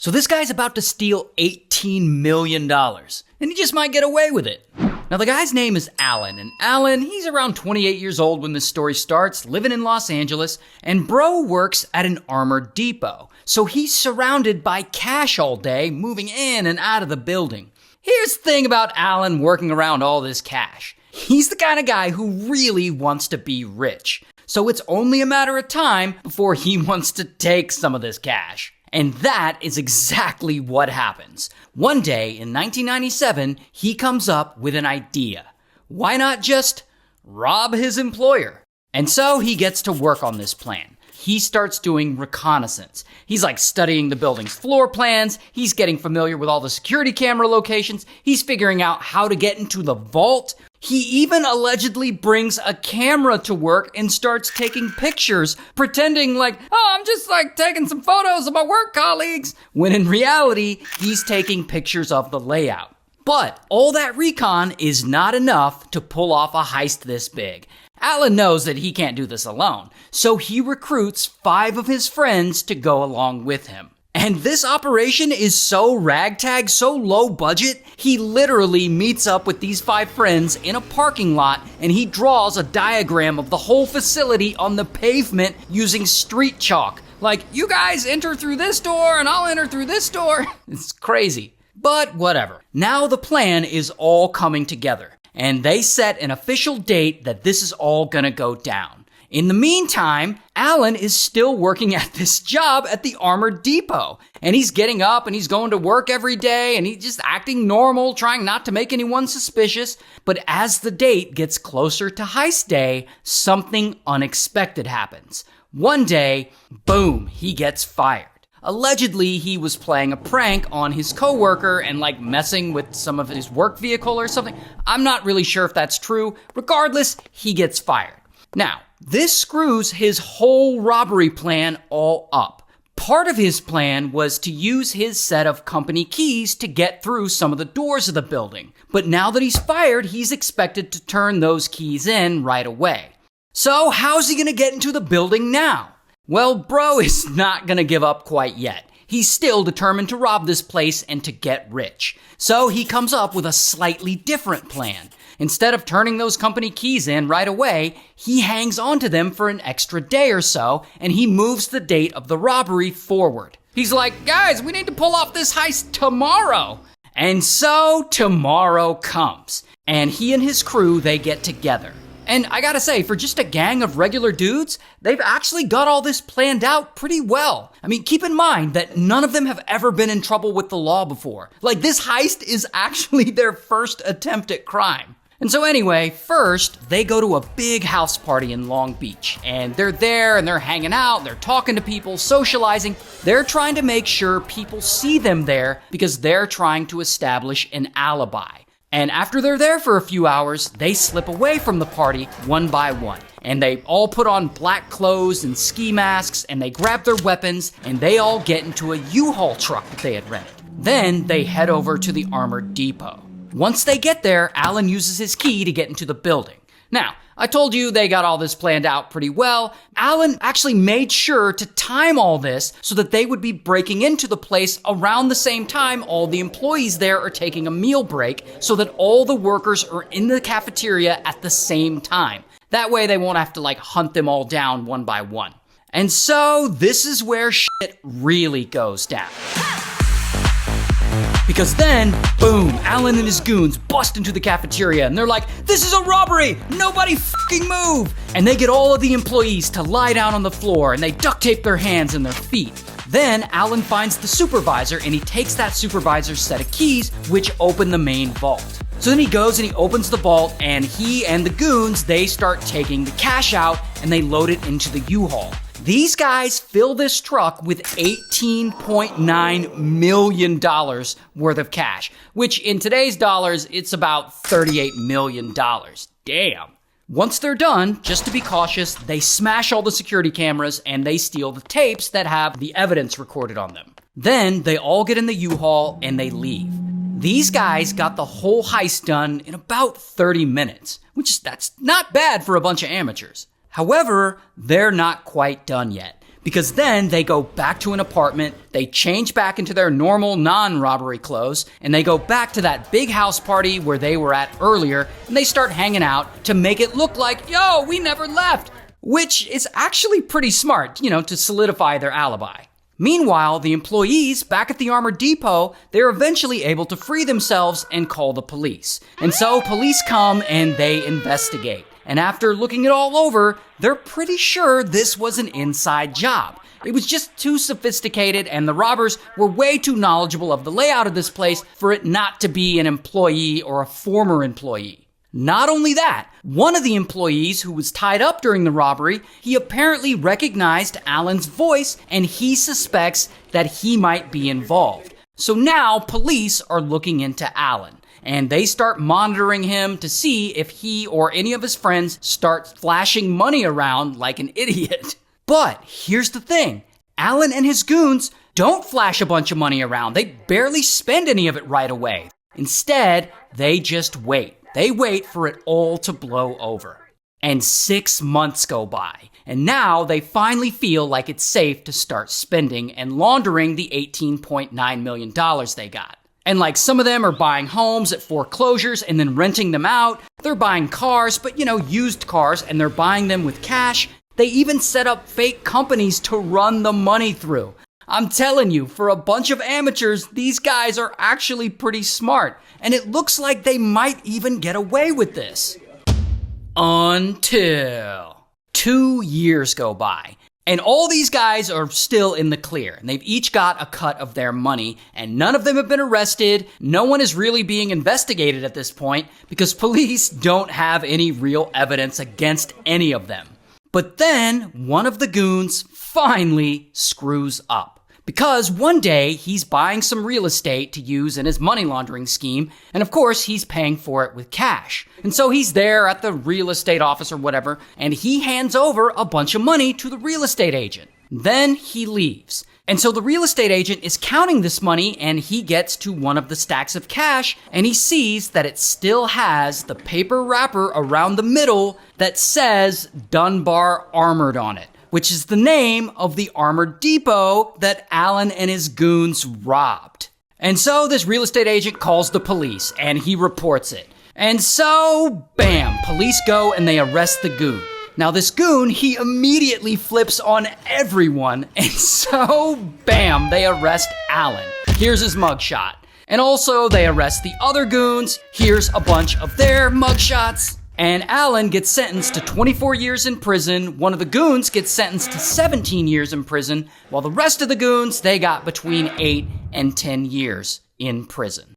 So this guy's about to steal $18 million, and he just might get away with it. Now the guy's name is Alan, and Alan, he's around 28 years old when this story starts, living in Los Angeles, and bro works at an armored depot. So he's surrounded by cash all day, moving in and out of the building. Here's the thing about Alan working around all this cash. He's the kind of guy who really wants to be rich. So it's only a matter of time before he wants to take some of this cash. And that is exactly what happens. One day in 1997, he comes up with an idea. Why not just rob his employer? And so he gets to work on this plan. He starts doing reconnaissance. He's like studying the building's floor plans. He's getting familiar with all the security camera locations. He's figuring out how to get into the vault. He even allegedly brings a camera to work and starts taking pictures, pretending like, oh, I'm just like taking some photos of my work colleagues, when in reality, he's taking pictures of the layout. But all that recon is not enough to pull off a heist this big. Alan knows that he can't do this alone, so he recruits 5 of his friends to go along with him. And this operation is so ragtag, so low budget, he literally meets up with these 5 friends in a parking lot and he draws a diagram of the whole facility on the pavement using street chalk. Like, you guys enter through this door and I'll enter through this door. It's crazy. But whatever. Now the plan is all coming together. And they set an official date that this is all gonna go down. In the meantime, Alan is still working at this job at the armored depot. And he's getting up and he's going to work every day and he's just acting normal, trying not to make anyone suspicious. But as the date gets closer to heist day, something unexpected happens. One day, boom, he gets fired. Allegedly, he was playing a prank on his coworker and like messing with some of his work vehicle or something. I'm not really sure if that's true. Regardless, he gets fired. Now, this screws his whole robbery plan all up. Part of his plan was to use his set of company keys to get through some of the doors of the building. But now that he's fired, he's expected to turn those keys in right away. So how's he gonna get into the building now? Well, bro is not gonna give up quite yet. He's still determined to rob this place and to get rich. So he comes up with a slightly different plan. Instead of turning those company keys in right away, he hangs onto them for an extra day or so, and he moves the date of the robbery forward. He's like, guys, we need to pull off this heist tomorrow. And so tomorrow comes, and he and his crew, they get together. And I gotta say, for just a gang of regular dudes, they've actually got all this planned out pretty well. I mean, keep in mind that none of them have ever been in trouble with the law before. Like, this heist is actually their first attempt at crime. And so anyway, first, they go to a big house party in Long Beach. And they're there and they're hanging out, they're talking to people, socializing. They're trying to make sure people see them there because they're trying to establish an alibi. And after they're there for a few hours, they slip away from the party one by one. And they all put on black clothes and ski masks, and they grab their weapons, and they all get into a U-Haul truck that they had rented. Then they head over to the armored depot. Once they get there, Alan uses his key to get into the building. Now, I told you they got all this planned out pretty well. Alan actually made sure to time all this so that they would be breaking into the place around the same time all the employees there are taking a meal break so that all the workers are in the cafeteria at the same time. That way they won't have to like hunt them all down one by one. And so this is where shit really goes down. Because then, boom, Alan and his goons bust into the cafeteria and they're like, this is a robbery! Nobody fucking move! And they get all of the employees to lie down on the floor and they duct tape their hands and their feet. Then Alan finds the supervisor and he takes that supervisor's set of keys, which open the main vault. So then he goes and he opens the vault and he and the goons, they start taking the cash out and they load it into the U-Haul. These guys fill this truck with $18.9 million worth of cash, which in today's dollars, it's about $38 million. Damn. Once they're done, just to be cautious, they smash all the security cameras and they steal the tapes that have the evidence recorded on them. Then they all get in the U-Haul and they leave. These guys got the whole heist done in about 30 minutes, that's not bad for a bunch of amateurs. However, they're not quite done yet, because then they go back to an apartment, they change back into their normal non-robbery clothes, and they go back to that big house party where they were at earlier, and they start hanging out to make it look like, yo, we never left, which is actually pretty smart, to solidify their alibi. Meanwhile, the employees back at the Armored Depot, they're eventually able to free themselves and call the police. And so police come and they investigate. And after looking it all over, they're pretty sure this was an inside job. It was just too sophisticated and the robbers were way too knowledgeable of the layout of this place for it not to be an employee or a former employee. Not only that, one of the employees who was tied up during the robbery, he apparently recognized Alan's voice and he suspects that he might be involved. So now police are looking into Alan and they start monitoring him to see if he or any of his friends start flashing money around like an idiot. But here's the thing, Alan and his goons don't flash a bunch of money around. They barely spend any of it right away. Instead, they just wait. They wait for it all to blow over. And 6 months go by, and now they finally feel like it's safe to start spending and laundering the $18.9 million they got. And like some of them are buying homes at foreclosures and then renting them out. They're buying cars, but used cars, and they're buying them with cash. They even set up fake companies to run the money through. I'm telling you, for a bunch of amateurs, these guys are actually pretty smart, and it looks like they might even get away with this. Until 2 years go by, and all these guys are still in the clear, and they've each got a cut of their money, and none of them have been arrested. No one is really being investigated at this point, because police don't have any real evidence against any of them. But then, one of the goons finally screws up. Because one day, he's buying some real estate to use in his money laundering scheme, and of course, he's paying for it with cash. And so he's there at the real estate office or whatever, and he hands over a bunch of money to the real estate agent. Then he leaves. And so the real estate agent is counting this money, and he gets to one of the stacks of cash, and he sees that it still has the paper wrapper around the middle that says Dunbar Armored on it, which is the name of the Armored Depot that Alan and his goons robbed. And so this real estate agent calls the police, and he reports it. And so, bam, police go and they arrest the goon. Now this goon, he immediately flips on everyone, and so, bam, they arrest Alan. Here's his mugshot. And also, they arrest the other goons. Here's a bunch of their mugshots. And Alan gets sentenced to 24 years in prison. One of the goons gets sentenced to 17 years in prison, while the rest of the goons, they got between 8 and 10 years in prison.